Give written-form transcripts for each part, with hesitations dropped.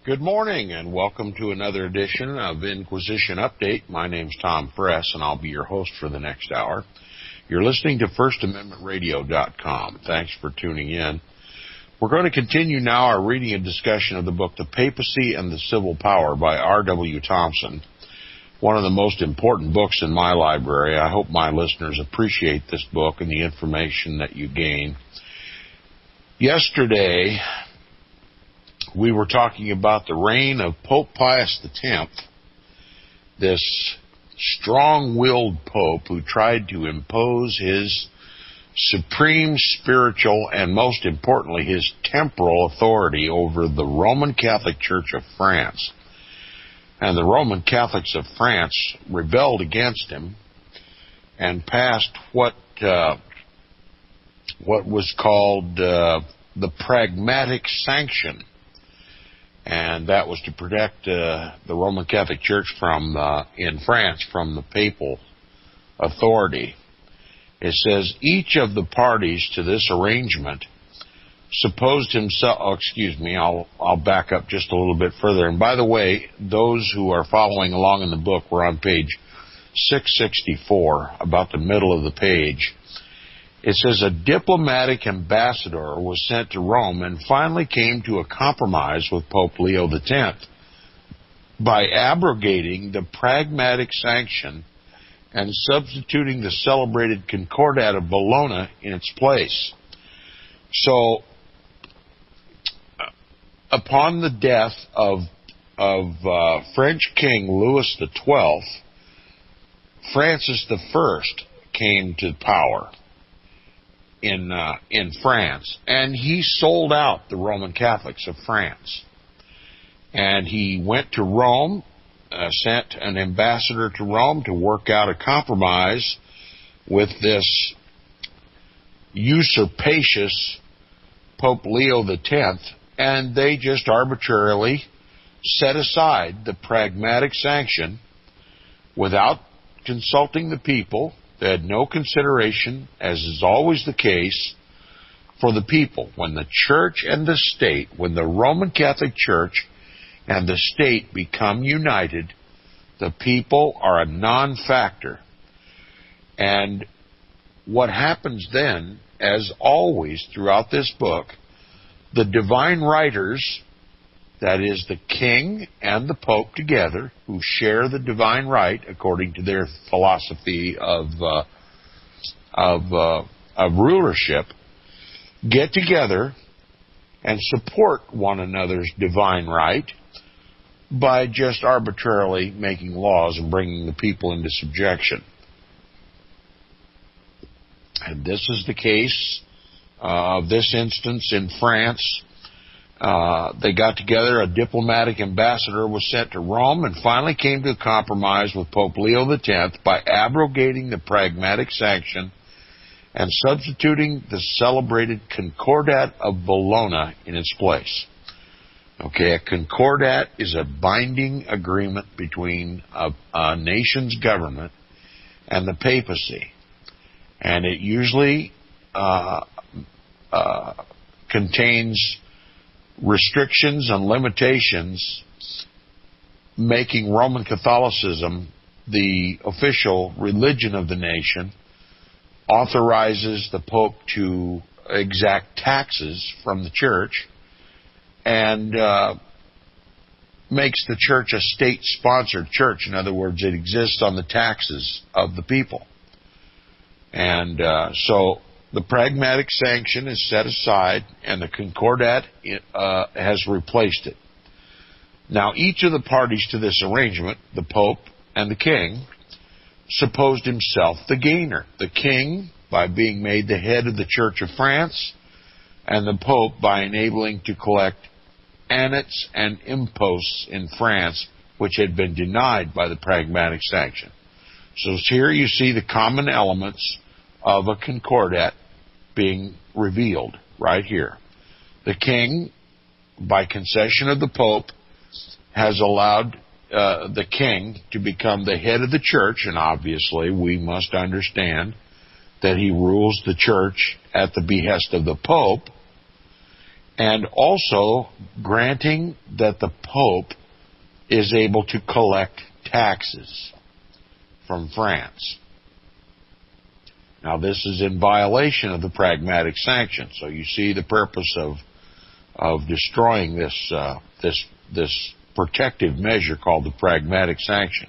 Good morning, and welcome to another edition of Inquisition Update. My name's Tom Fress, and I'll be your host for the next hour. You're listening to FirstAmendmentRadio.com. Thanks for tuning in. We're going to continue now our reading and discussion of the book The Papacy and the Civil Power by R.W. Thompson, one of the most important books in my library. I hope my listeners appreciate this book and the information that you gain. Yesterday, we were talking about the reign of Pope Pius X, this strong-willed pope who tried to impose his supreme spiritual and, most importantly, his temporal authority over the Roman Catholic Church of France. And the Roman Catholics of France rebelled against him and passed what was called the Pragmatic Sanction. And that was to protect the Roman Catholic Church in France from the papal authority. It says each of the parties to this arrangement supposed himself. I'll back up just a little bit further. And by the way, those who are following along in the book, we're on page 664, about the middle of the page. It says a diplomatic ambassador was sent to Rome and finally came to a compromise with Pope Leo X by abrogating the Pragmatic Sanction and substituting the celebrated Concordat of Bologna in its place. So, upon the death of French King Louis XII, Francis I came to power in France, and he sold out the Roman Catholics of France. And he went to Rome, sent an ambassador to Rome to work out a compromise with this usurpacious Pope Leo X, and they just arbitrarily set aside the Pragmatic Sanction without consulting the people. They had no consideration, as is always the case, for the people. When the church and the state, when the Roman Catholic Church and the state become united, the people are a non-factor. And what happens then, as always throughout this book, the divine writers, that is the king and the pope together, who share the divine right according to their philosophy of rulership, get together and support one another's divine right by just arbitrarily making laws and bringing the people into subjection. And this is the case of this instance in France. They got together, a diplomatic ambassador was sent to Rome, and finally came to a compromise with Pope Leo X by abrogating the Pragmatic Sanction and substituting the celebrated Concordat of Bologna in its place. Okay, a Concordat is a binding agreement between a nation's government and the papacy, and it usually contains restrictions and limitations, making Roman Catholicism the official religion of the nation, authorizes the Pope to exact taxes from the church, and makes the church a state-sponsored church. In other words, it exists on the taxes of the people. And so the Pragmatic Sanction is set aside, and the Concordat has replaced it. Now, each of the parties to this arrangement, the Pope and the King, supposed himself the gainer. The King, by being made the head of the Church of France, and the Pope by enabling to collect annats and imposts in France, which had been denied by the Pragmatic Sanction. So here you see the common elements of a Concordat being revealed right here. The king, by concession of the Pope, has allowed the king to become the head of the church, and obviously we must understand that he rules the church at the behest of the Pope, and also granting that the Pope is able to collect taxes from France. Now, this is in violation of the pragmatic sanction. So you see the purpose of destroying this protective measure called the pragmatic sanction.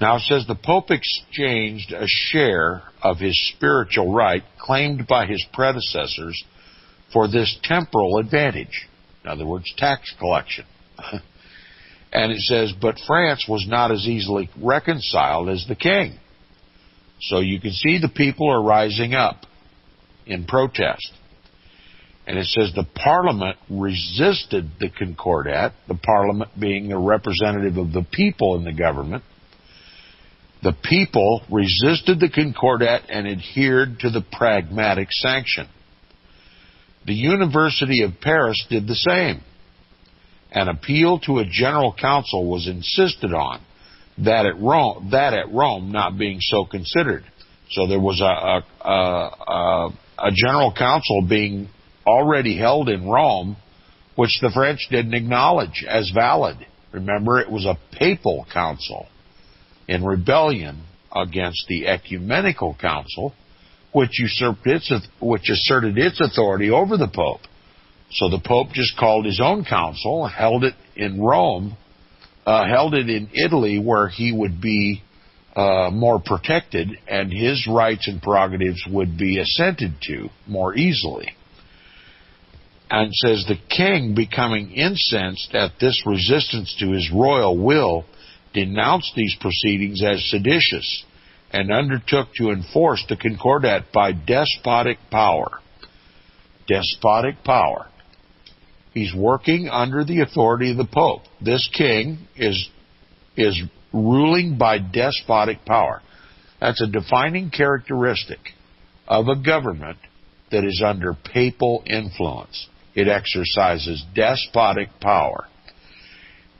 Now it says the Pope exchanged a share of his spiritual right claimed by his predecessors for this temporal advantage. In other words, tax collection. And it says, but France was not as easily reconciled as the king. So you can see the people are rising up in protest. And it says the Parliament resisted the Concordat, the Parliament being a representative of the people in the government. The people resisted the Concordat and adhered to the pragmatic sanction. The University of Paris did the same. An appeal to a general council was insisted on, that at Rome not being so considered. So there was a general council being already held in Rome, which the French didn't acknowledge as valid. Remember, it was a papal council in rebellion against the ecumenical council, which asserted its authority over the Pope. So the Pope just called his own council, held it in Rome, held it in Italy, where he would be more protected, and his rights and prerogatives would be assented to more easily. And says the king, becoming incensed at this resistance to his royal will, denounced these proceedings as seditious and undertook to enforce the Concordat by despotic power. Despotic power. He's working under the authority of the Pope. This king is ruling by despotic power. That's a defining characteristic of a government that is under papal influence. It exercises despotic power.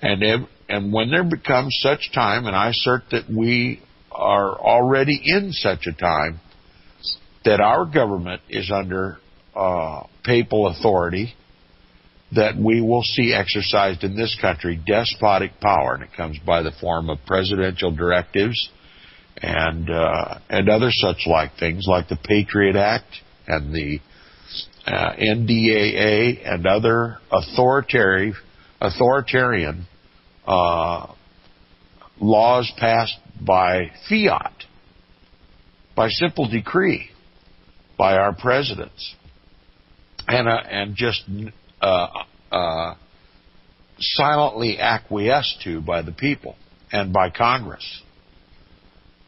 And when there becomes such time, and I assert that we are already in such a time, that our government is under papal authority, that we will see exercised in this country despotic power, and it comes by the form of presidential directives and other such like things, like the Patriot Act and the NDAA and other authoritarian laws passed by fiat, by simple decree, by our presidents, and just silently acquiesced to by the people and by Congress.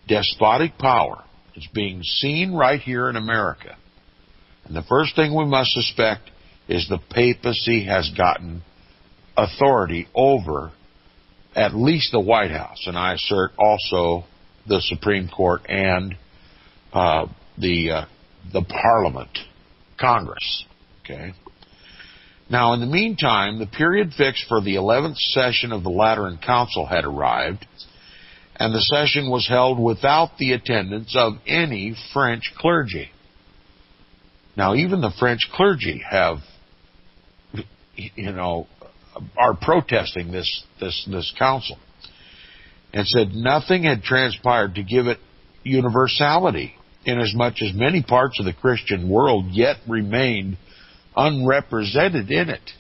Despotic power is being seen right here in America. And the first thing we must suspect is the papacy has gotten authority over at least the White House, and I assert also the Supreme Court and the Parliament, Congress. Okay. Now, in the meantime, the period fixed for the 11th session of the Lateran Council had arrived, and the session was held without the attendance of any French clergy. Now, even the French clergy are protesting this council, and said nothing had transpired to give it universality, inasmuch as many parts of the Christian world yet remained unrepresented in it.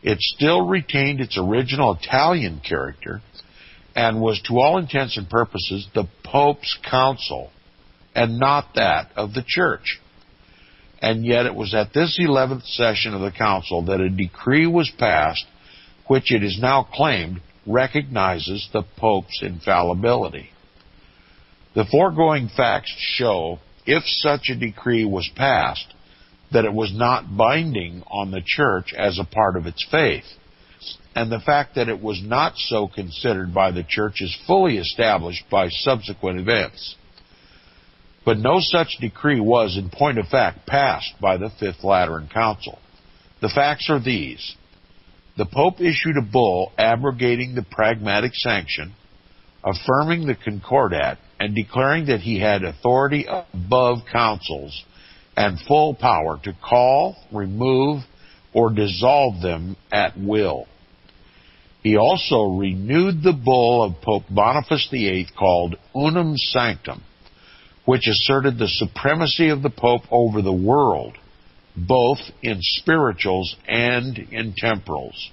It still retained its original Italian character and was, to all intents and purposes, the Pope's council and not that of the Church. And yet it was at this 11th session of the council that a decree was passed, which it is now claimed recognizes the Pope's infallibility. The foregoing facts show, if such a decree was passed, that it was not binding on the Church as a part of its faith, and the fact that it was not so considered by the Church is fully established by subsequent events. But no such decree was, in point of fact, passed by the Fifth Lateran Council. The facts are these. The Pope issued a bull abrogating the pragmatic sanction, affirming the Concordat, and declaring that he had authority above councils and full power to call, remove, or dissolve them at will. He also renewed the bull of Pope Boniface VIII called Unum Sanctum, which asserted the supremacy of the Pope over the world, both in spirituals and in temporals.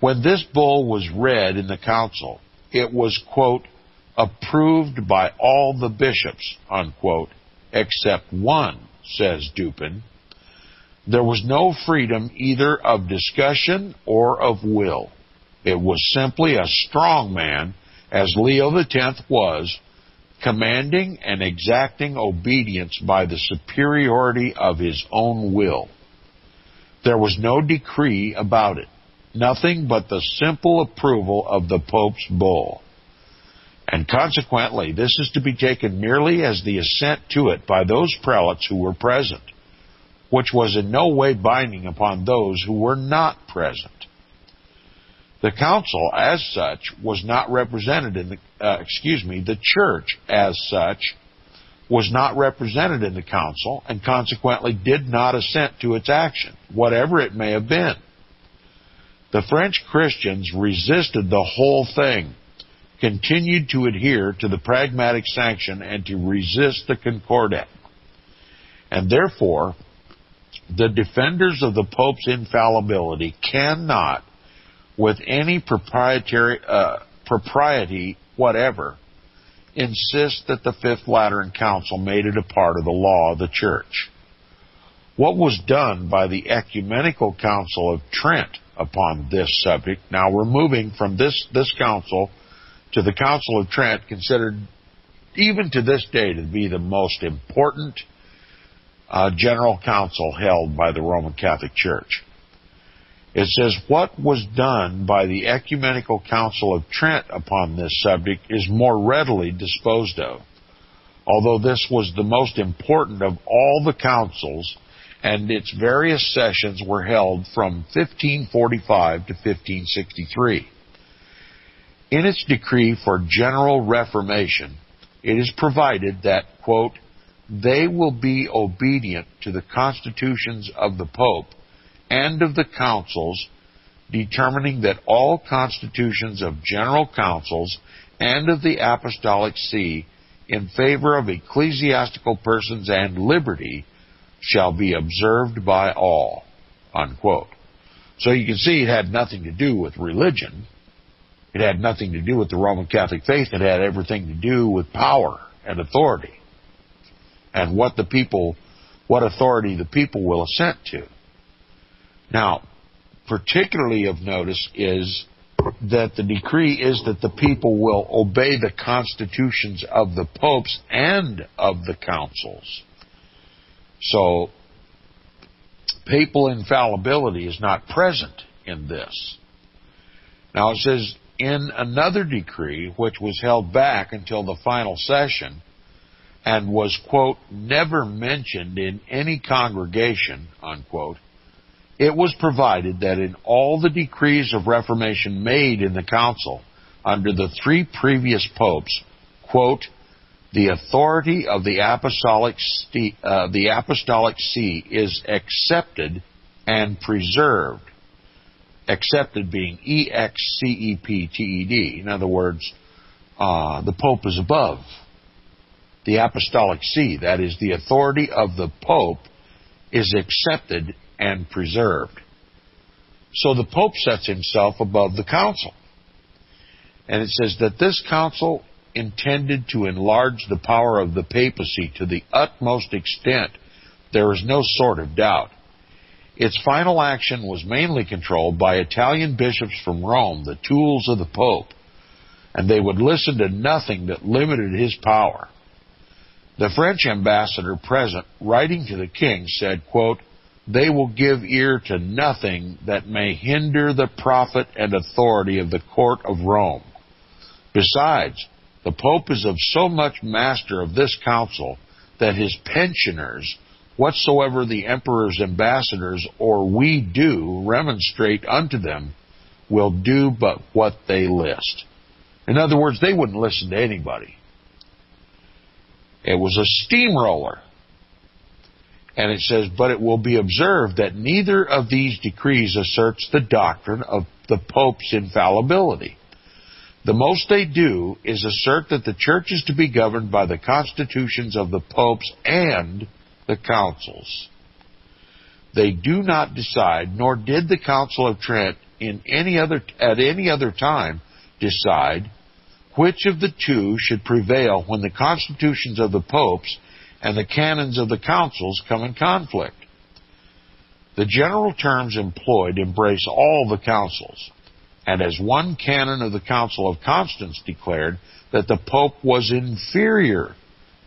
When this bull was read in the council, it was, quote, approved by all the bishops, unquote, except one, says Dupin. There was no freedom either of discussion or of will. It was simply a strong man, as Leo X was, commanding and exacting obedience by the superiority of his own will. There was no decree about it, nothing but the simple approval of the Pope's bull. And consequently, this is to be taken merely as the assent to it by those prelates who were present, which was in no way binding upon those who were not present. The council, as such, was not represented in the church, as such, was not represented in the council, and consequently did not assent to its action, whatever it may have been. The French Christians resisted the whole thing, continued to adhere to the pragmatic sanction, and to resist the Concordat. And therefore, the defenders of the Pope's infallibility cannot, with any propriety whatever, insist that the Fifth Lateran Council made it a part of the law of the Church. What was done by the Ecumenical Council of Trent upon this subject, now we're moving from this council to the Council of Trent, considered even to this day to be the most important general council held by the Roman Catholic Church. It says, what was done by the Ecumenical Council of Trent upon this subject is more readily disposed of, although this was the most important of all the councils, and its various sessions were held from 1545 to 1563. In its decree for general reformation, it is provided that, quote, they will be obedient to the constitutions of the Pope and of the councils, determining that all constitutions of general councils and of the Apostolic See in favor of ecclesiastical persons and liberty shall be observed by all, unquote. So you can see it had nothing to do with religion. It had nothing to do with the Roman Catholic faith. It had everything to do with power and authority, and what authority the people will assent to. Now, particularly of notice is that the decree is that the people will obey the constitutions of the popes and of the councils. So, papal infallibility is not present in this. Now it says, in another decree, which was held back until the final session, and was, quote, never mentioned in any congregation, unquote, it was provided that in all the decrees of reformation made in the council under the three previous popes, quote, the authority of the apostolic see is accepted and preserved. Accepted being E-X-C-E-P-T-E-D. In other words, the Pope is above. The apostolic see, that is, the authority of the Pope, is accepted and preserved. So the Pope sets himself above the council. And it says that this council intended to enlarge the power of the papacy to the utmost extent, there is no sort of doubt. Its final action was mainly controlled by Italian bishops from Rome, the tools of the Pope, and they would listen to nothing that limited his power. The French ambassador present, writing to the king, said, quote, they will give ear to nothing that may hinder the profit and authority of the court of Rome. Besides, the Pope is of so much master of this council that his pensioners, whatsoever the emperor's ambassadors or we do remonstrate unto them, will do but what they list. In other words, they wouldn't listen to anybody. It was a steamroller. And it says, but it will be observed that neither of these decrees asserts the doctrine of the Pope's infallibility. The most they do is assert that the Church is to be governed by the constitutions of the popes and the councils. They do not decide, nor did the Council of Trent at any other time decide, which of the two should prevail when the constitutions of the popes and the canons of the councils come in conflict. The general terms employed embrace all the councils, and as one canon of the Council of Constance declared that the Pope was inferior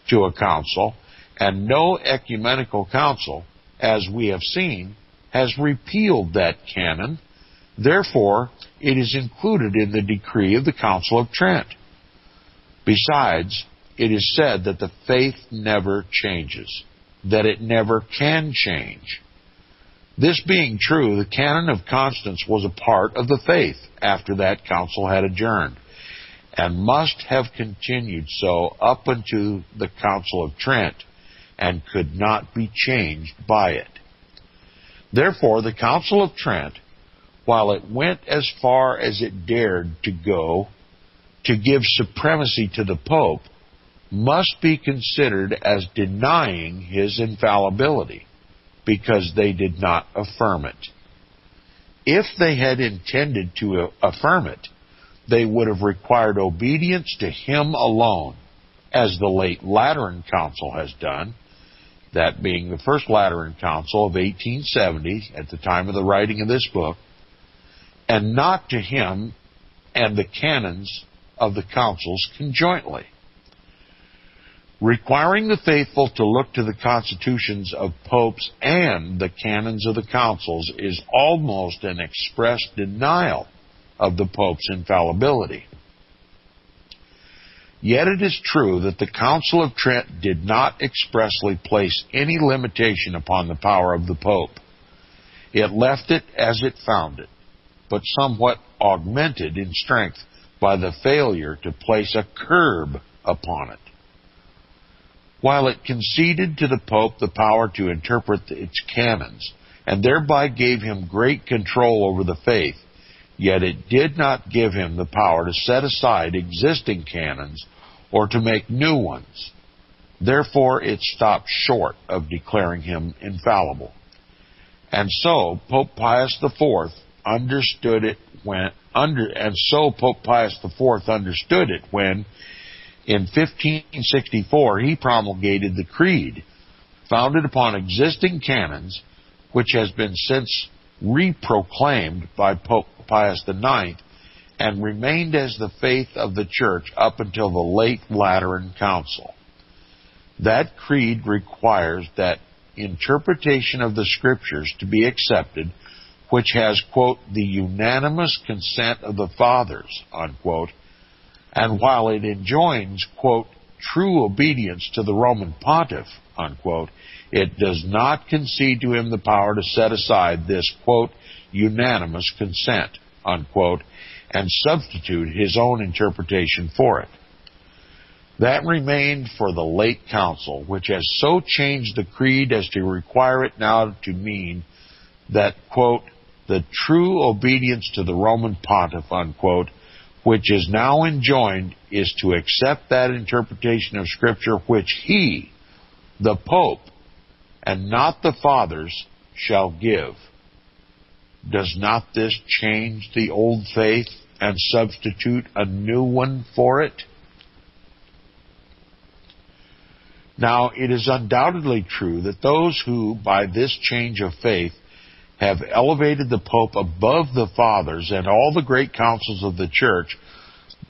to a council, and no ecumenical council, as we have seen, has repealed that canon, therefore it is included in the decree of the Council of Trent. Besides, it is said that the faith never changes, that it never can change. This being true, the canon of Constance was a part of the faith after that council had adjourned, and must have continued so up unto the Council of Trent, and could not be changed by it. Therefore, the Council of Trent, while it went as far as it dared to go to give supremacy to the Pope, must be considered as denying his infallibility, because they did not affirm it. If they had intended to affirm it, they would have required obedience to him alone, as the late Lateran Council has done, that being the First Lateran Council of 1870, at the time of the writing of this book, and not to him and the canons of the councils conjointly. Requiring the faithful to look to the constitutions of popes and the canons of the councils is almost an express denial of the Pope's infallibility. Yet it is true that the Council of Trent did not expressly place any limitation upon the power of the Pope. It left it as it found it, but somewhat augmented in strength by the failure to place a curb upon it. While it conceded to the Pope the power to interpret its canons, and thereby gave him great control over the faith, yet it did not give him the power to set aside existing canons or to make new ones. Therefore, it stopped short of declaring him infallible. And so Pope Pius IV understood it when, in 1564, he promulgated the Creed, founded upon existing canons, which has been since reproclaimed by Pope Pius IX, and remained as the faith of the Church up until the late Lateran Council. That creed requires that interpretation of the Scriptures to be accepted, which has, quote, the unanimous consent of the Fathers, unquote, and while it enjoins, quote, true obedience to the Roman Pontiff, unquote, it does not concede to him the power to set aside this, quote, unanimous consent, unquote, and substitute his own interpretation for it. That remained for the late council, which has so changed the creed as to require it now to mean that, quote, the true obedience to the Roman Pontiff, unquote, which is now enjoined, is to accept that interpretation of Scripture which he, the Pope, and not the Fathers, shall give. Does not this change the old faith and substitute a new one for it? Now, it is undoubtedly true that those who, by this change of faith, have elevated the Pope above the Fathers and all the great councils of the Church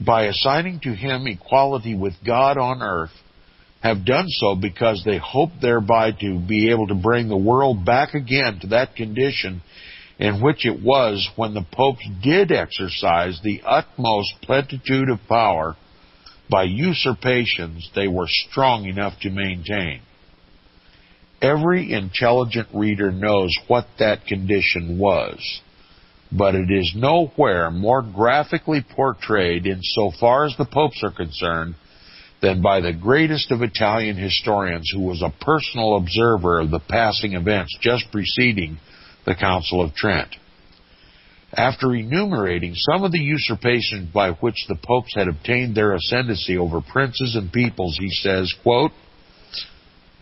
by assigning to him equality with God on earth, have done so because they hope thereby to be able to bring the world back again to that condition in which it was when the popes did exercise the utmost plenitude of power by usurpations they were strong enough to maintain. Every intelligent reader knows what that condition was, but it is nowhere more graphically portrayed in so far as the popes are concerned than by the greatest of Italian historians, who was a personal observer of the passing events just preceding the Council of Trent. After enumerating some of the usurpations by which the popes had obtained their ascendancy over princes and peoples, he says, quote,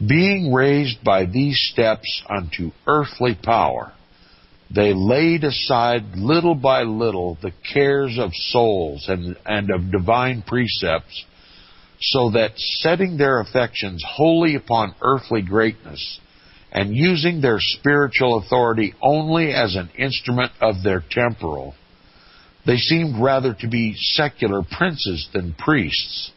"Being raised by these steps unto earthly power, they laid aside little by little the cares of souls and of divine precepts, so that setting their affections wholly upon earthly greatness, and using their spiritual authority only as an instrument of their temporal, they seemed rather to be secular princes than priests.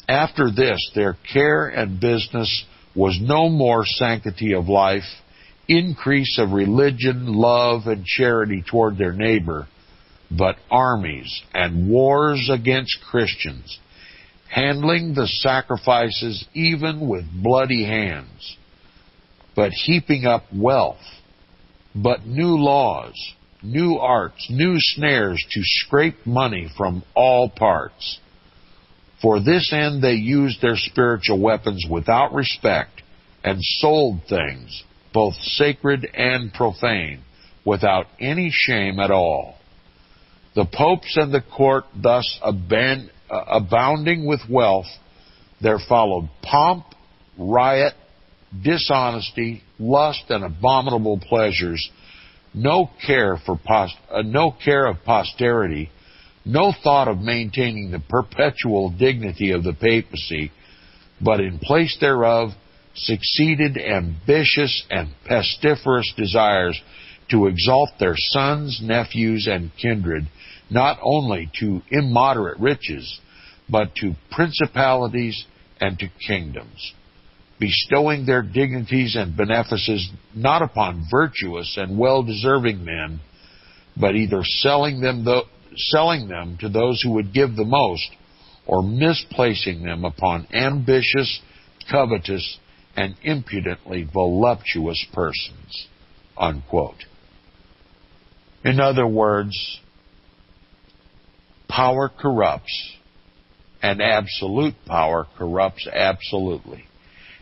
After this, their care and business was no more sanctity of life, increase of religion, love, and charity toward their neighbor, but armies and wars against Christians, handling the sacrifices even with bloody hands, but heaping up wealth, but new laws, new arts, new snares to scrape money from all parts. For this end they used their spiritual weapons without respect, and sold things, both sacred and profane, without any shame at all. The popes and the court thus abounding with wealth, there followed pomp, riot, dishonesty, lust, and abominable pleasures, no care of posterity, no thought of maintaining the perpetual dignity of the papacy, but in place thereof succeeded ambitious and pestiferous desires to exalt their sons, nephews, and kindred, not only to immoderate riches, but to principalities and to kingdoms, bestowing their dignities and benefices not upon virtuous and well-deserving men, but either selling them to those who would give the most, or misplacing them upon ambitious, covetous, and impudently voluptuous persons." Unquote. In other words, power corrupts, and absolute power corrupts absolutely.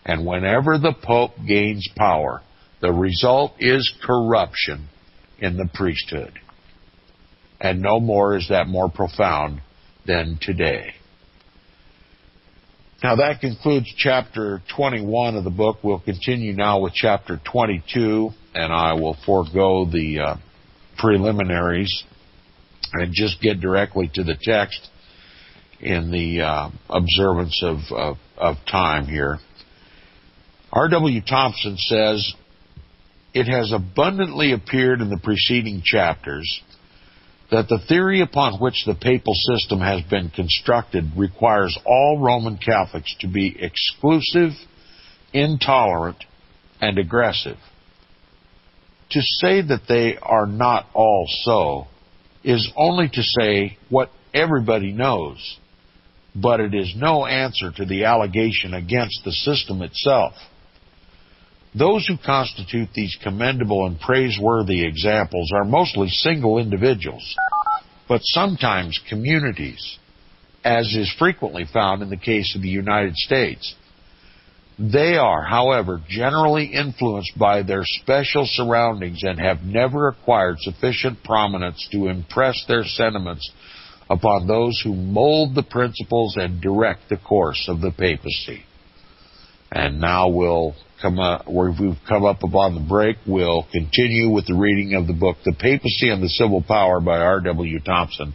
And whenever the Pope gains power, the result is corruption in the priesthood. And no more is that more profound than today. Now that concludes chapter 21 of the book. We'll continue now with chapter 22, and I will forego the preliminaries and just get directly to the text in the observance of time here. R.W. Thompson says, "It has abundantly appeared in the preceding chapters that the theory upon which the papal system has been constructed requires all Roman Catholics to be exclusive, intolerant, and aggressive. To say that they are not all so is only to say what everybody knows, but it is no answer to the allegation against the system itself. Those who constitute these commendable and praiseworthy examples are mostly single individuals, but sometimes communities, as is frequently found in the case of the United States. They are, however, generally influenced by their special surroundings and have never acquired sufficient prominence to impress their sentiments upon those who mold the principles and direct the course of the papacy." And now we've come up upon the break. We'll continue with the reading of the book, The Papacy and the Civil Power by R.W. Thompson.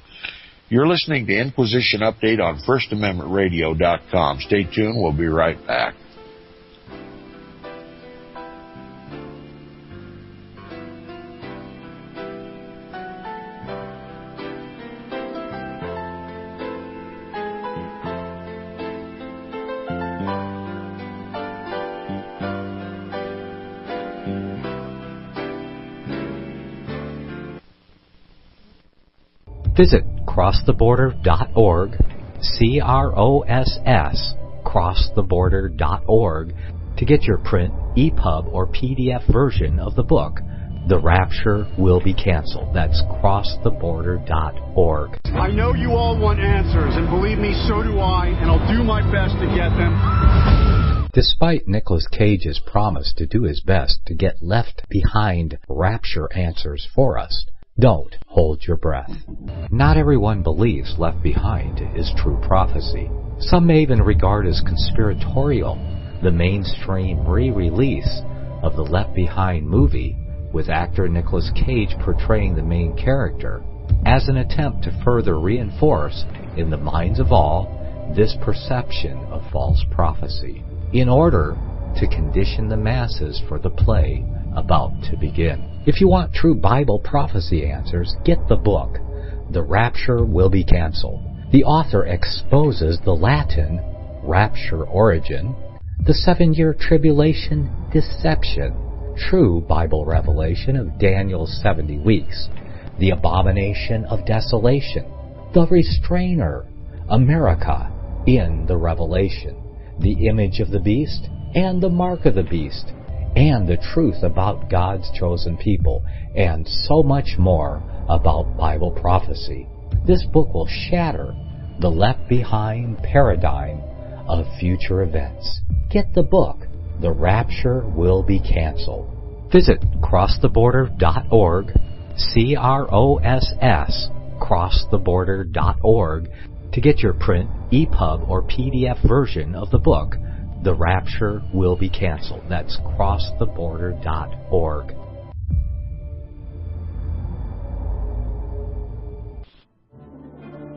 You're listening to Inquisition Update on FirstAmendmentRadio.com. Stay tuned. We'll be right back. Visit crosstheborder.org, crosstheborder.org, to get your print, EPUB, or PDF version of the book, The rapture will be canceled. That's crosstheborder.org. I know you all want answers, and believe me, so do I, and I'll do my best to get them. Despite Nicolas Cage's promise to do his best to get left behind rapture answers for us, don't hold your breath. Not everyone believes Left Behind is true prophecy. Some may even regard as conspiratorial the mainstream re-release of the Left Behind movie with actor Nicolas Cage portraying the main character as an attempt to further reinforce in the minds of all this perception of false prophecy, in order to condition the masses for the play about to begin. If you want true Bible prophecy answers, get the book, The Rapture Will Be Canceled. The author exposes the Latin rapture origin, the 7-year tribulation deception, true Bible revelation of Daniel's 70 weeks, the abomination of desolation, the restrainer, America in the Revelation, the image of the beast and the mark of the beast, and the truth about God's chosen people, and so much more about Bible prophecy. This book will shatter the Left Behind paradigm of future events. Get the book, The Rapture Will Be Canceled. Visit crosstheborder.org, CROSS, crosstheborder.org, to get your print, EPUB, or PDF version of the book, The Rapture Will Be Canceled. That's crosstheborder.org.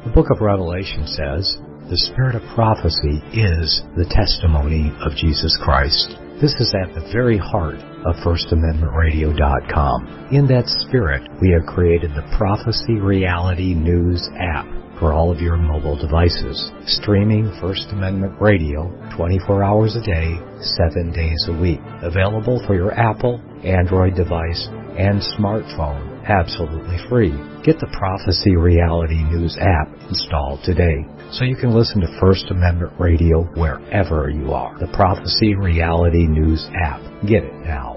The book of Revelation says, the spirit of prophecy is the testimony of Jesus Christ. This is at the very heart of FirstAmendmentRadio.com. In that spirit, we have created the Prophecy Reality News app for all of your mobile devices, streaming First Amendment Radio 24 hours a day, 7 days a week. Available for your Apple, Android device, and smartphone, absolutely free. Get the Prophecy Reality News app installed today so you can listen to First Amendment Radio wherever you are. The Prophecy Reality News app. Get it now.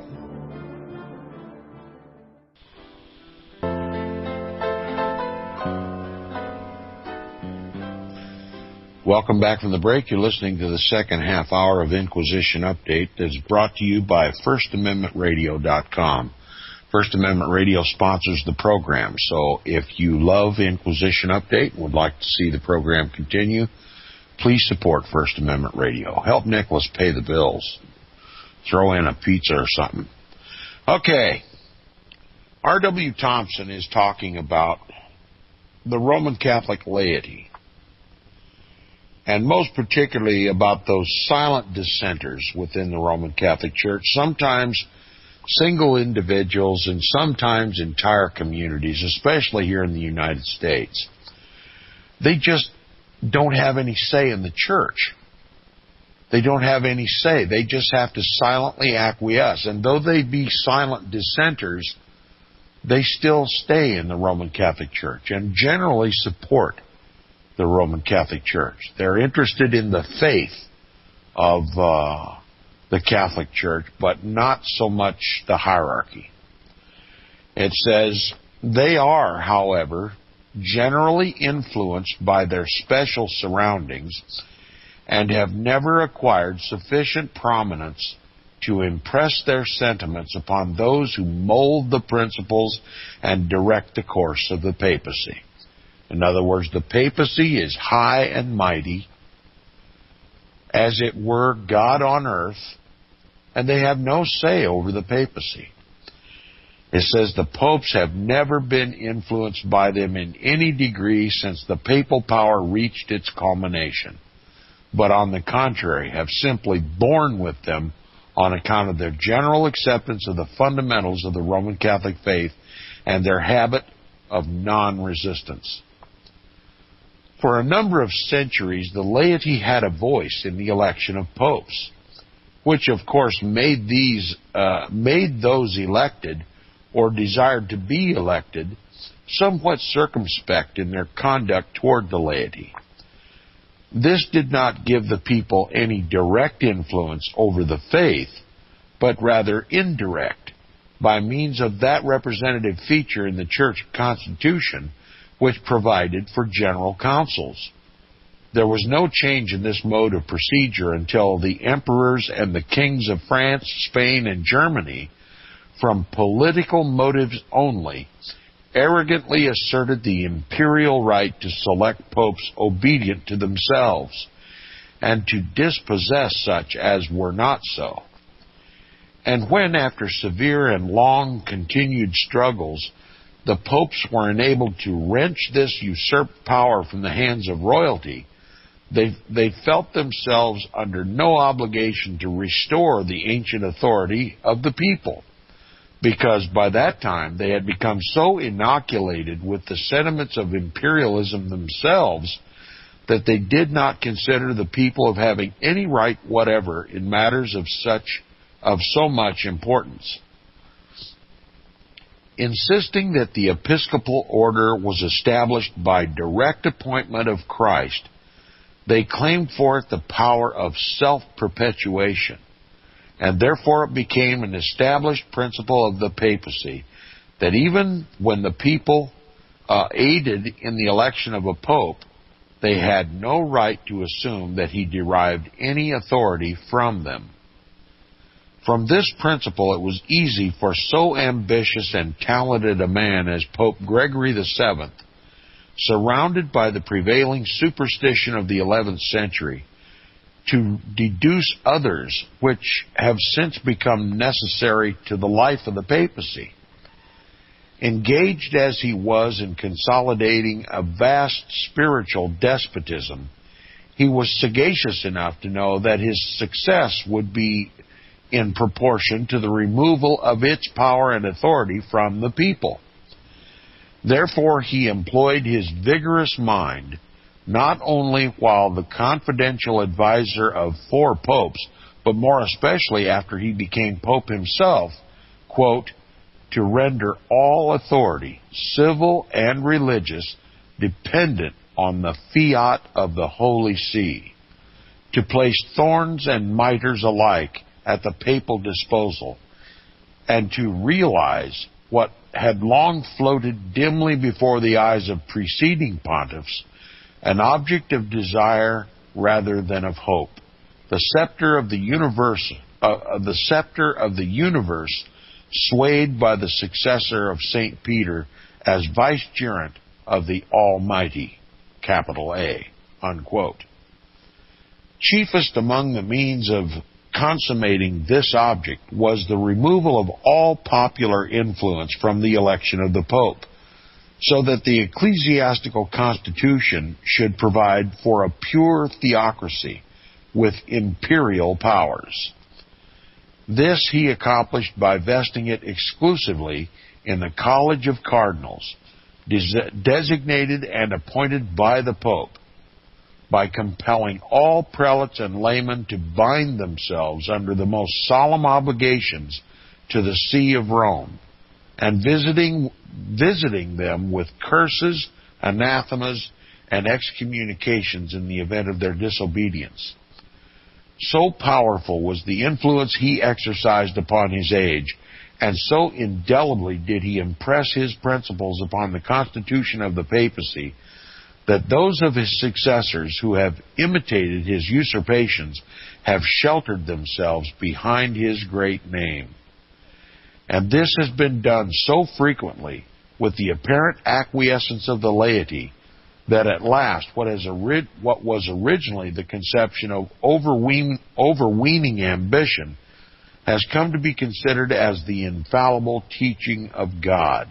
Welcome back from the break. You're listening to the second half hour of Inquisition Update that's brought to you by FirstAmendmentRadio.com. First Amendment Radio sponsors the program, so if you love Inquisition Update and would like to see the program continue, please support First Amendment Radio. Help Nicholas pay the bills. Throw in a pizza or something. Okay. R.W. Thompson is talking about the Roman Catholic laity, and most particularly about those silent dissenters within the Roman Catholic Church, sometimes single individuals and sometimes entire communities, especially here in the United States. They just don't have any say in the church. They don't have any say. They just have to silently acquiesce. And though they be silent dissenters, they still stay in the Roman Catholic Church and generally support the Roman Catholic Church. They're interested in the faith of the Catholic Church, but not so much the hierarchy. It says, they are, however, generally influenced by their special surroundings and have never acquired sufficient prominence to impress their sentiments upon those who mold the principles and direct the course of the papacy. In other words, the papacy is high and mighty, as it were God on earth, and they have no say over the papacy. It says the popes have never been influenced by them in any degree since the papal power reached its culmination, but on the contrary have simply borne with them on account of their general acceptance of the fundamentals of the Roman Catholic faith and their habit of non-resistance. For a number of centuries, the laity had a voice in the election of popes, which of course made those elected or desired to be elected somewhat circumspect in their conduct toward the laity. This did not give the people any direct influence over the faith, but rather indirect, by means of that representative feature in the church constitution which provided for general councils. There was no change in this mode of procedure until the emperors and the kings of France, Spain, and Germany, from political motives only, arrogantly asserted the imperial right to select popes obedient to themselves, and to dispossess such as were not so. And when, after severe and long-continued struggles, the popes were enabled to wrench this usurped power from the hands of royalty, they felt themselves under no obligation to restore the ancient authority of the people, because by that time they had become so inoculated with the sentiments of imperialism themselves that they did not consider the people of having any right whatever in matters of so much importance. Insisting that the episcopal order was established by direct appointment of Christ, they claimed for it the power of self-perpetuation, and therefore it became an established principle of the papacy that even when the people aided in the election of a pope, they had no right to assume that he derived any authority from them. From this principle, it was easy for so ambitious and talented a man as Pope Gregory VII, surrounded by the prevailing superstition of the 11th century, to deduce others which have since become necessary to the life of the papacy. Engaged as he was in consolidating a vast spiritual despotism, he was sagacious enough to know that his success would be in proportion to the removal of its power and authority from the people. Therefore, he employed his vigorous mind, not only while the confidential advisor of 4 popes, but more especially after he became pope himself, quote, to render all authority, civil and religious, dependent on the fiat of the Holy See, to place thorns and mitres alike at the papal disposal, and to realize what had long floated dimly before the eyes of preceding pontiffs, an object of desire rather than of hope, the scepter of the universe, swayed by the successor of St. Peter as vicegerent of the Almighty, capital A, unquote. Chiefest among the means of consummating this object was the removal of all popular influence from the election of the Pope, so that the ecclesiastical constitution should provide for a pure theocracy with imperial powers. This he accomplished by vesting it exclusively in the College of Cardinals, designated and appointed by the Pope, by compelling all prelates and laymen to bind themselves under the most solemn obligations to the See of Rome, and visiting them with curses, anathemas, and excommunications in the event of their disobedience. So powerful was the influence he exercised upon his age, and so indelibly did he impress his principles upon the constitution of the papacy, that those of his successors who have imitated his usurpations have sheltered themselves behind his great name. And this has been done so frequently, with the apparent acquiescence of the laity, that at last what was originally the conception of overweening ambition has come to be considered as the infallible teaching of God,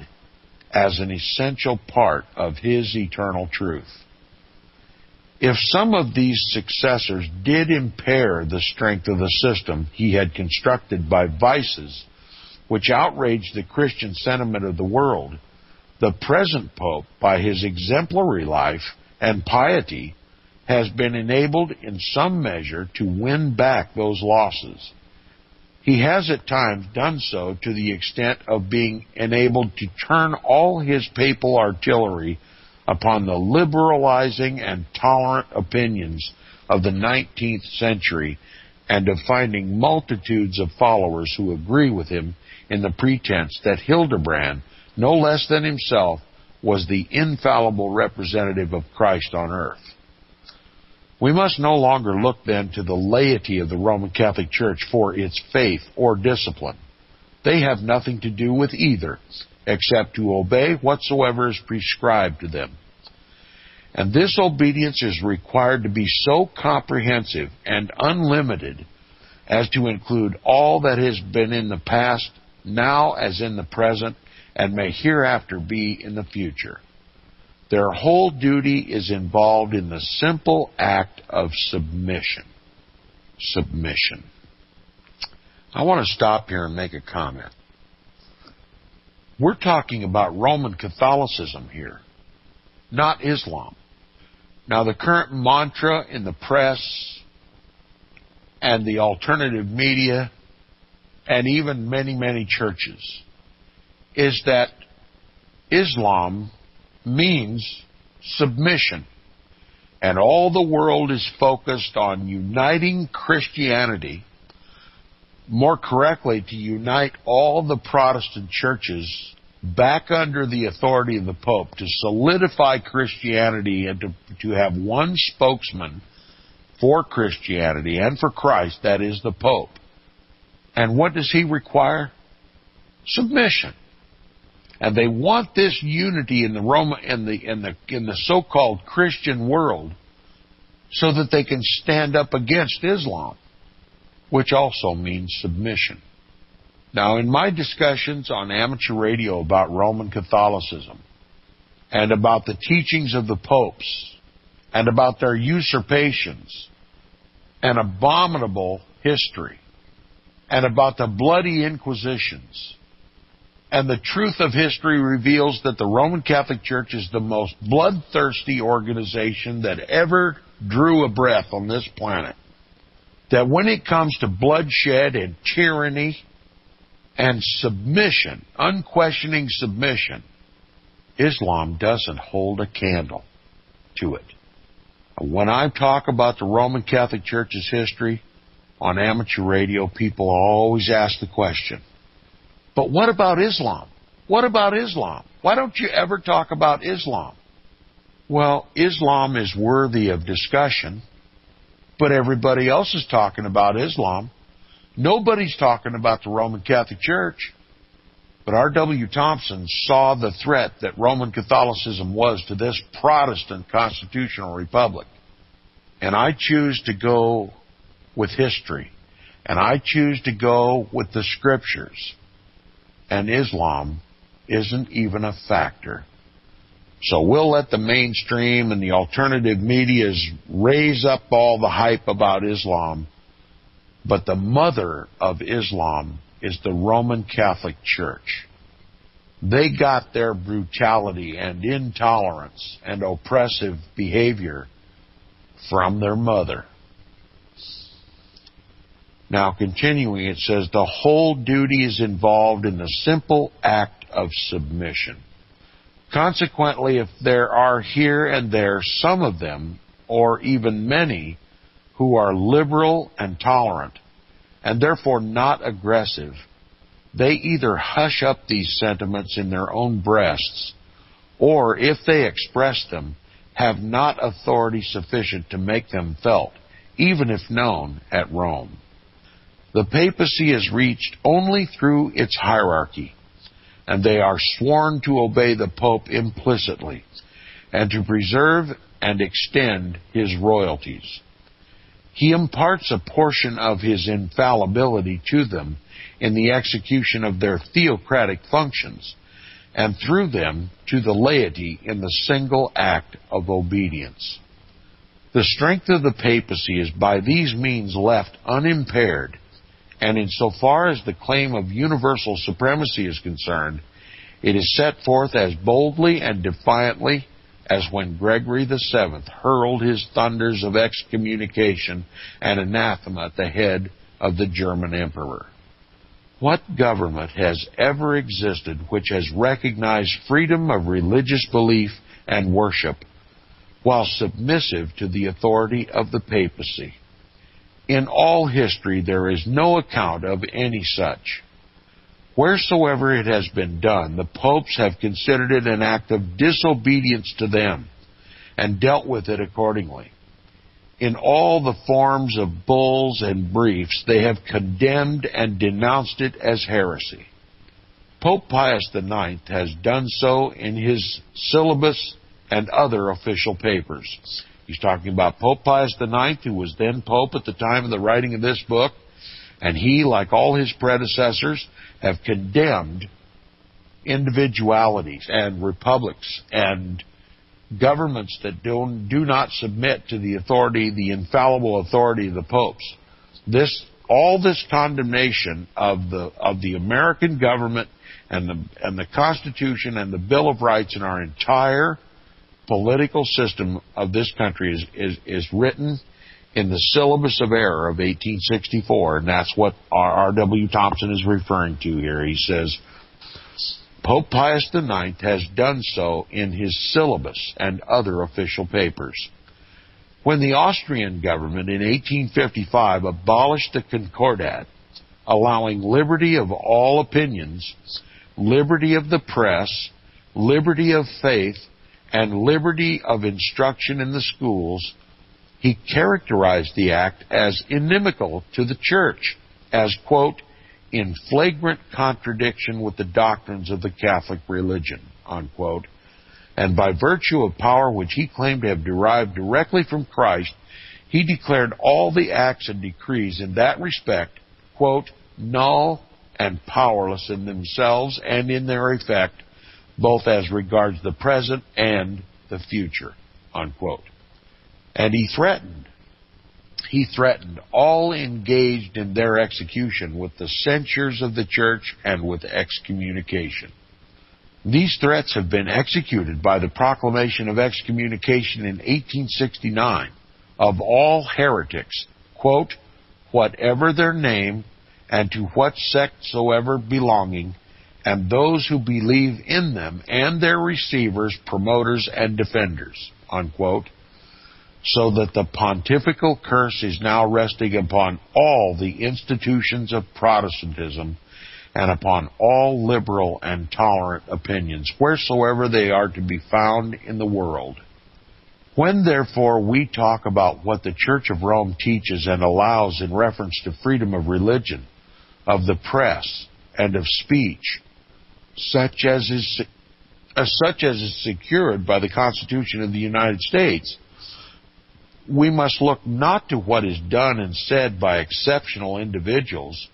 as an essential part of his eternal truth. If some of these successors did impair the strength of the system he had constructed by vices which outraged the Christian sentiment of the world, the present Pope, by his exemplary life and piety, has been enabled in some measure to win back those losses. He has at times done so to the extent of being enabled to turn all his papal artillery upon the liberalizing and tolerant opinions of the 19th century and of finding multitudes of followers who agree with him in the pretense that Hildebrand, no less than himself, was the infallible representative of Christ on earth. We must no longer look then to the laity of the Roman Catholic Church for its faith or discipline. They have nothing to do with either, except to obey whatsoever is prescribed to them. And this obedience is required to be so comprehensive and unlimited as to include all that has been in the past, now as in the present, and may hereafter be in the future. Their whole duty is involved in the simple act of submission. Submission. I want to stop here and make a comment. We're talking about Roman Catholicism here, not Islam. Now, the current mantra in the press and the alternative media and even many, many churches is that Islam means submission. And all the world is focused on uniting Christianity, more correctly, to unite all the Protestant churches back under the authority of the Pope, to solidify Christianity and to have one spokesman for Christianity and for Christ, that is the Pope. And what does he require? Submission. And they want this unity in the so-called Christian world so that they can stand up against Islam, which also means submission. Now, in my discussions on amateur radio about Roman Catholicism and about the teachings of the popes and about their usurpations and abominable history and about the bloody inquisitions, and the truth of history reveals that the Roman Catholic Church is the most bloodthirsty organization that ever drew a breath on this planet. That when it comes to bloodshed and tyranny and submission, unquestioning submission, Islam doesn't hold a candle to it. When I talk about the Roman Catholic Church's history on amateur radio, people always ask the question, but what about Islam? What about Islam? Why don't you ever talk about Islam? Well, Islam is worthy of discussion, but everybody else is talking about Islam. Nobody's talking about the Roman Catholic Church. But R.W. Thompson saw the threat that Roman Catholicism was to this Protestant constitutional republic. And I choose to go with history. And I choose to go with the Scriptures. And Islam isn't even a factor. So we'll let the mainstream and the alternative medias raise up all the hype about Islam. But the mother of Islam is the Roman Catholic Church. They got their brutality and intolerance and oppressive behavior from their mother. Now, continuing, it says, the whole duty is involved in the simple act of submission. Consequently, if there are here and there some of them, or even many, who are liberal and tolerant, and therefore not aggressive, they either hush up these sentiments in their own breasts, or, if they express them, have not authority sufficient to make them felt, even if known, at Rome. The papacy is reached only through its hierarchy, and they are sworn to obey the Pope implicitly, and to preserve and extend his royalties. He imparts a portion of his infallibility to them in the execution of their theocratic functions, and through them to the laity in the single act of obedience. The strength of the papacy is by these means left unimpaired, and insofar as the claim of universal supremacy is concerned, it is set forth as boldly and defiantly as when Gregory VII hurled his thunders of excommunication and anathema at the head of the German emperor. What government has ever existed which has recognized freedom of religious belief and worship while submissive to the authority of the papacy? In all history there is no account of any such. Wheresoever it has been done, the popes have considered it an act of disobedience to them, and dealt with it accordingly. In all the forms of bulls and briefs, they have condemned and denounced it as heresy. Pope Pius IX has done so in his syllabus and other official papers. He's talking about Pope Pius IX, who was then Pope at the time of the writing of this book, and he, like all his predecessors, have condemned individualities and republics and governments that do not submit to the authority, the infallible authority of the popes. All this condemnation of the American government and the Constitution and the Bill of Rights and our entire political system of this country is written in the syllabus of error of 1864, and that's what R.W. Thompson is referring to here. He says, Pope Pius IX has done so in his syllabus and other official papers. When the Austrian government in 1855 abolished the Concordat, allowing liberty of all opinions, liberty of the press, liberty of faith, and liberty of instruction in the schools, he characterized the act as inimical to the Church, as, quote, in flagrant contradiction with the doctrines of the Catholic religion, unquote, and by virtue of power which he claimed to have derived directly from Christ, he declared all the acts and decrees in that respect, quote, null and powerless in themselves and in their effect, both as regards the present and the future, unquote. And he threatened all engaged in their execution with the censures of the Church and with excommunication. These threats have been executed by the proclamation of excommunication in 1869 of all heretics, quote, whatever their name and to what sect soever belonging, and those who believe in them and their receivers, promoters, and defenders, unquote, so that the pontifical curse is now resting upon all the institutions of Protestantism and upon all liberal and tolerant opinions, wheresoever they are to be found in the world. When, therefore, we talk about what the Church of Rome teaches and allows in reference to freedom of religion, of the press, and of speech, such as is secured by the Constitution of the United States, we must look not to what is done and said by exceptional individuals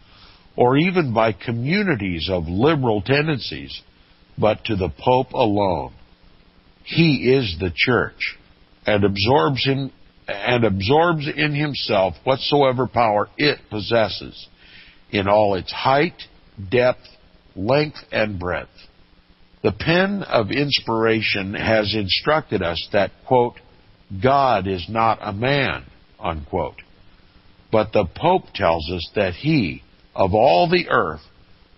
or even by communities of liberal tendencies, but to the Pope alone. He is the Church, and absorbs in himself whatsoever power it possesses, in all its height, depth, length, and breadth. The pen of inspiration has instructed us that, quote, God is not a man, unquote. But the Pope tells us that he, of all the earth,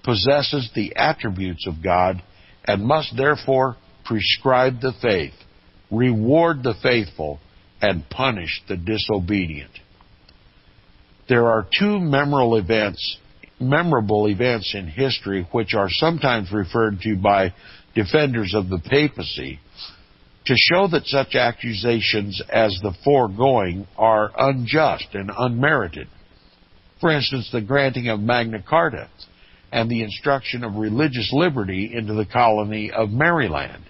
possesses the attributes of God and must therefore prescribe the faith, reward the faithful, and punish the disobedient. There are two memorable events in history which are sometimes referred to by defenders of the papacy to show that such accusations as the foregoing are unjust and unmerited. For instance, the granting of Magna Carta and the instruction of religious liberty into the colony of Maryland.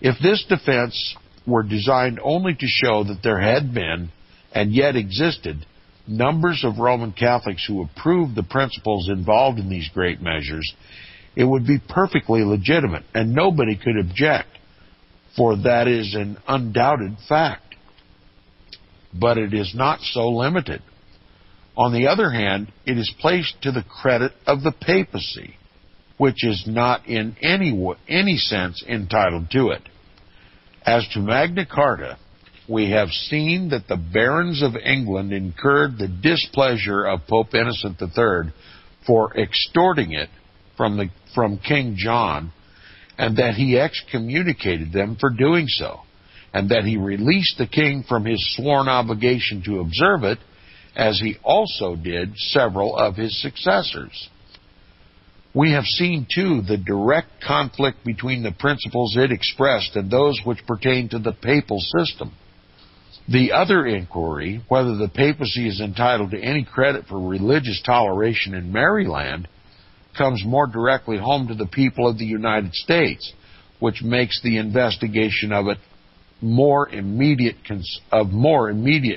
If this defense were designed only to show that there had been, and yet existed, numbers of Roman Catholics who approved the principles involved in these great measures, it would be perfectly legitimate, and nobody could object, for that is an undoubted fact. But it is not so limited. On the other hand, it is placed to the credit of the papacy, which is not in any sense entitled to it. As to Magna Carta, we have seen that the barons of England incurred the displeasure of Pope Innocent III for extorting it from King John, and that he excommunicated them for doing so, and that he released the king from his sworn obligation to observe it, as he also did several of his successors. We have seen, too, the direct conflict between the principles it expressed and those which pertain to the papal system. The other inquiry, whether the papacy is entitled to any credit for religious toleration in Maryland, comes more directly home to the people of the United States, which makes the investigation of it of more immediate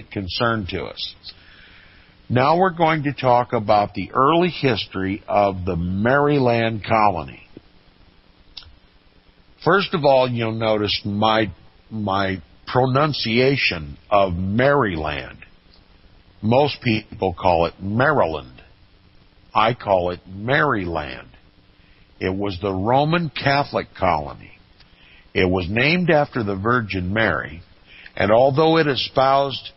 concern to us. Now we're going to talk about the early history of the Maryland colony. First of all, you'll notice my pronunciation of Maryland. Most people call it Maryland. I call it Maryland. It was the Roman Catholic colony. It was named after the Virgin Mary, and although it espoused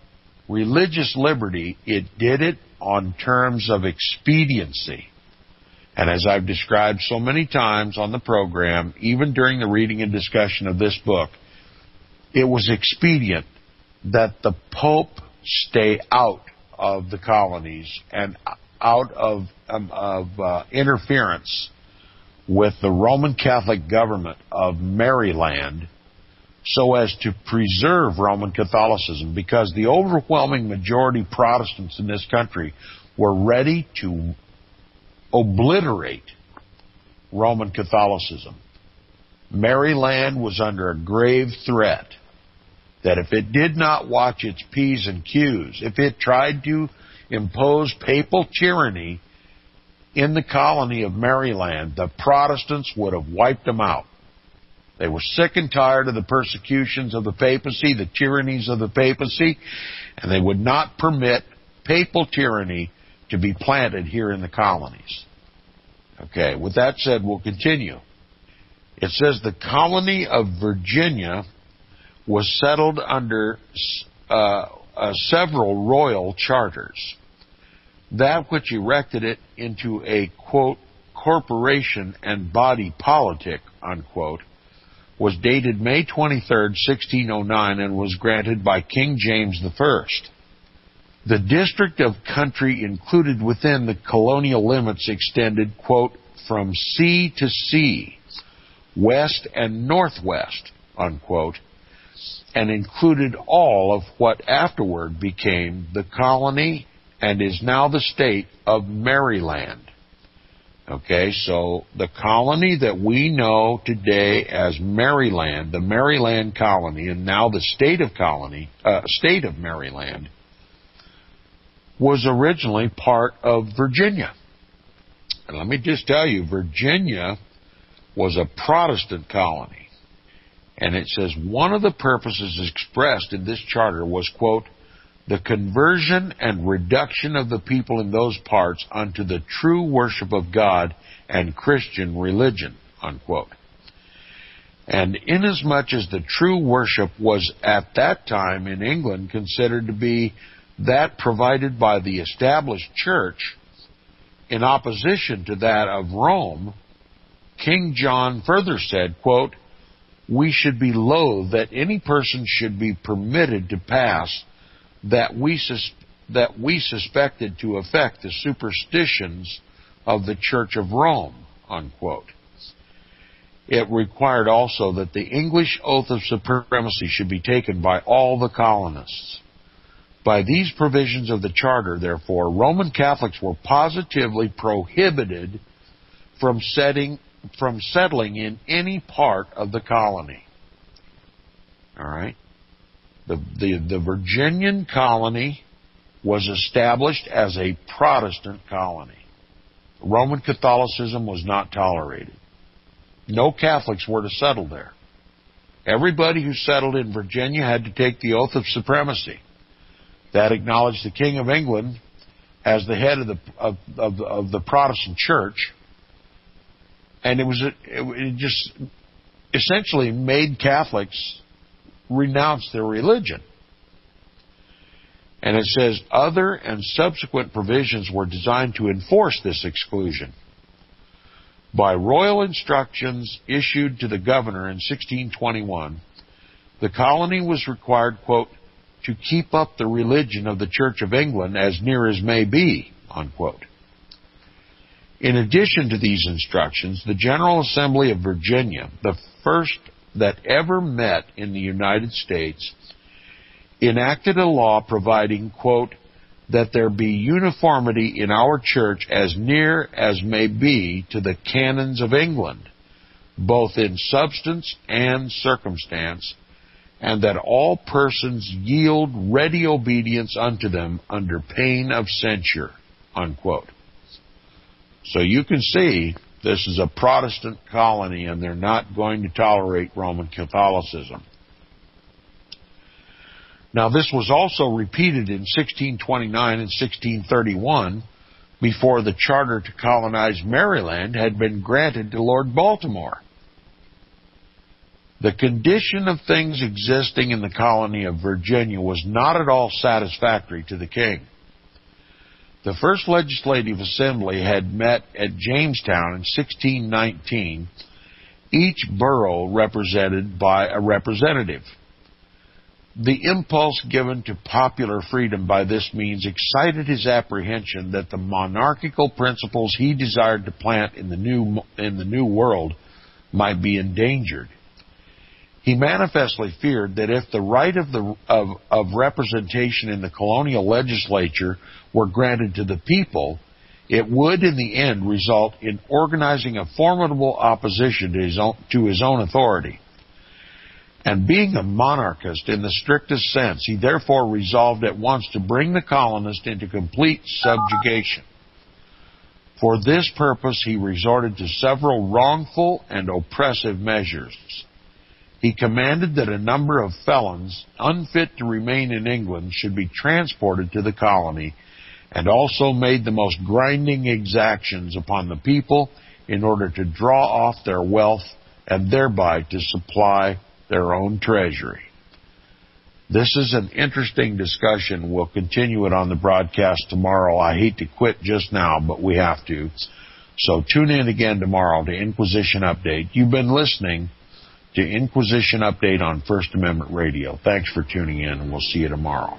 religious liberty, it did it on terms of expediency. And as I've described so many times on the program, even during the reading and discussion of this book, it was expedient that the Pope stay out of the colonies and out of interference with the Roman Catholic government of Maryland, so as to preserve Roman Catholicism, because the overwhelming majority Protestants in this country were ready to obliterate Roman Catholicism. Maryland was under a grave threat that if it did not watch its P's and Q's, if it tried to impose papal tyranny in the colony of Maryland, the Protestants would have wiped them out. They were sick and tired of the persecutions of the papacy, the tyrannies of the papacy, and they would not permit papal tyranny to be planted here in the colonies. Okay, with that said, we'll continue. It says the colony of Virginia was settled under several royal charters. That which erected it into a, quote, corporation and body politic, unquote, was dated May 23, 1609, and was granted by King James I. The district of country included within the colonial limits extended, quote, from sea to sea, west and northwest, unquote, and included all of what afterward became the colony and is now the state of Maryland. Okay, so the colony that we know today as Maryland, the Maryland colony, and now the state of Maryland, was originally part of Virginia. And let me just tell you, Virginia was a Protestant colony. And it says one of the purposes expressed in this charter was, quote, the conversion and reduction of the people in those parts unto the true worship of God and Christian religion, unquote. And inasmuch as the true worship was at that time in England considered to be that provided by the established church in opposition to that of Rome, King John further said, quote, we should be loath that any person should be permitted to pass that we suspected to affect the superstitions of the Church of Rome, unquote. It required also that the English oath of supremacy should be taken by all the colonists. By these provisions of the charter, therefore, Roman Catholics were positively prohibited from settling in any part of the colony. All right? The Virginian colony was established as a Protestant colony. Roman Catholicism was not tolerated. No Catholics were to settle there. Everybody who settled in Virginia had to take the oath of supremacy. That acknowledged the King of England as the head of the Protestant Church, and it just essentially made Catholics renounce their religion. And it says other and subsequent provisions were designed to enforce this exclusion. By royal instructions issued to the governor in 1621, the colony was required, quote, to keep up the religion of the Church of England as near as may be, unquote. In addition to these instructions, the General Assembly of Virginia, the first that ever met in the United States, enacted a law providing, quote, that there be uniformity in our church as near as may be to the canons of England, both in substance and circumstance, and that all persons yield ready obedience unto them under pain of censure, unquote. So you can see this is a Protestant colony, and they're not going to tolerate Roman Catholicism. Now, this was also repeated in 1629 and 1631 before the charter to colonize Maryland had been granted to Lord Baltimore. The condition of things existing in the colony of Virginia was not at all satisfactory to the king. The first legislative assembly had met at Jamestown in 1619, each borough represented by a representative. The impulse given to popular freedom by this means excited his apprehension that the monarchical principles he desired to plant in the new world might be endangered. He manifestly feared that if the right of representation in the colonial legislature were granted to the people, it would in the end result in organizing a formidable opposition to his own authority. And being a monarchist in the strictest sense, he therefore resolved at once to bring the colonist into complete subjugation. For this purpose he resorted to several wrongful and oppressive measures. He commanded that a number of felons, unfit to remain in England, should be transported to the colony, and also made the most grinding exactions upon the people in order to draw off their wealth and thereby to supply their own treasury. This is an interesting discussion. We'll continue it on the broadcast tomorrow. I hate to quit just now, but we have to. So tune in again tomorrow to Inquisition Update. You've been listening to Inquisition Update on First Amendment Radio. Thanks for tuning in, and we'll see you tomorrow.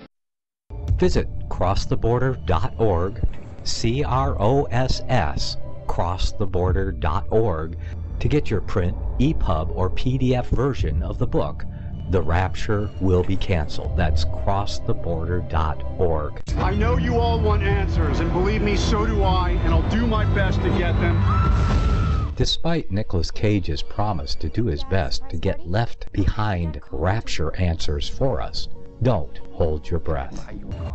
Visit crosstheborder.org, CROSS, crosstheborder.org, to get your print, EPUB, or PDF version of the book, The Rapture Will Be Canceled. That's crosstheborder.org. I know you all want answers, and believe me, so do I, and I'll do my best to get them. Despite Nicolas Cage's promise to do his best to get left behind rapture answers for us, don't hold your breath.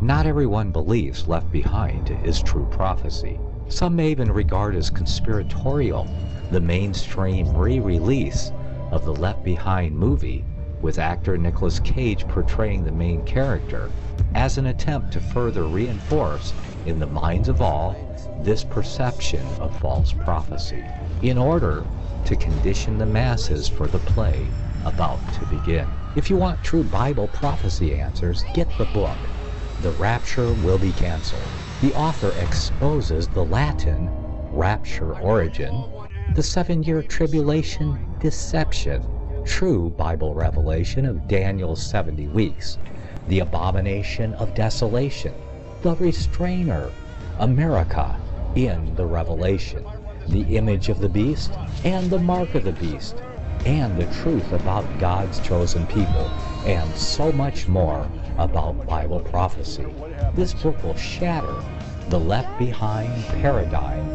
Not everyone believes Left Behind is true prophecy. Some may even regard as conspiratorial the mainstream re-release of the Left Behind movie, with actor Nicolas Cage portraying the main character, as an attempt to further reinforce in the minds of all this perception of false prophecy, in order to condition the masses for the play about to begin. If you want true Bible prophecy answers, get the book, The Rapture Will Be Canceled. The author exposes the Latin rapture origin, the 7-year tribulation deception, true Bible revelation of Daniel's 70 weeks, the abomination of desolation, the restrainer, America in the Revelation, the image of the beast and the mark of the beast, and the truth about God's chosen people, and so much more about Bible prophecy. This book will shatter the Left Behind paradigm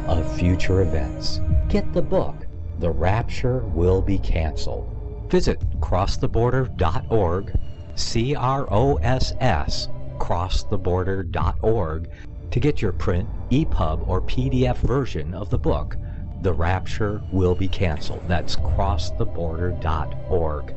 of future events. Get the book, The Rapture Will Be Canceled. Visit crosstheborder.org, CROSS, crosstheborder.org, to get your print, EPUB, or PDF version of the book, The Rapture Will Be Canceled. That's crosstheborder.org.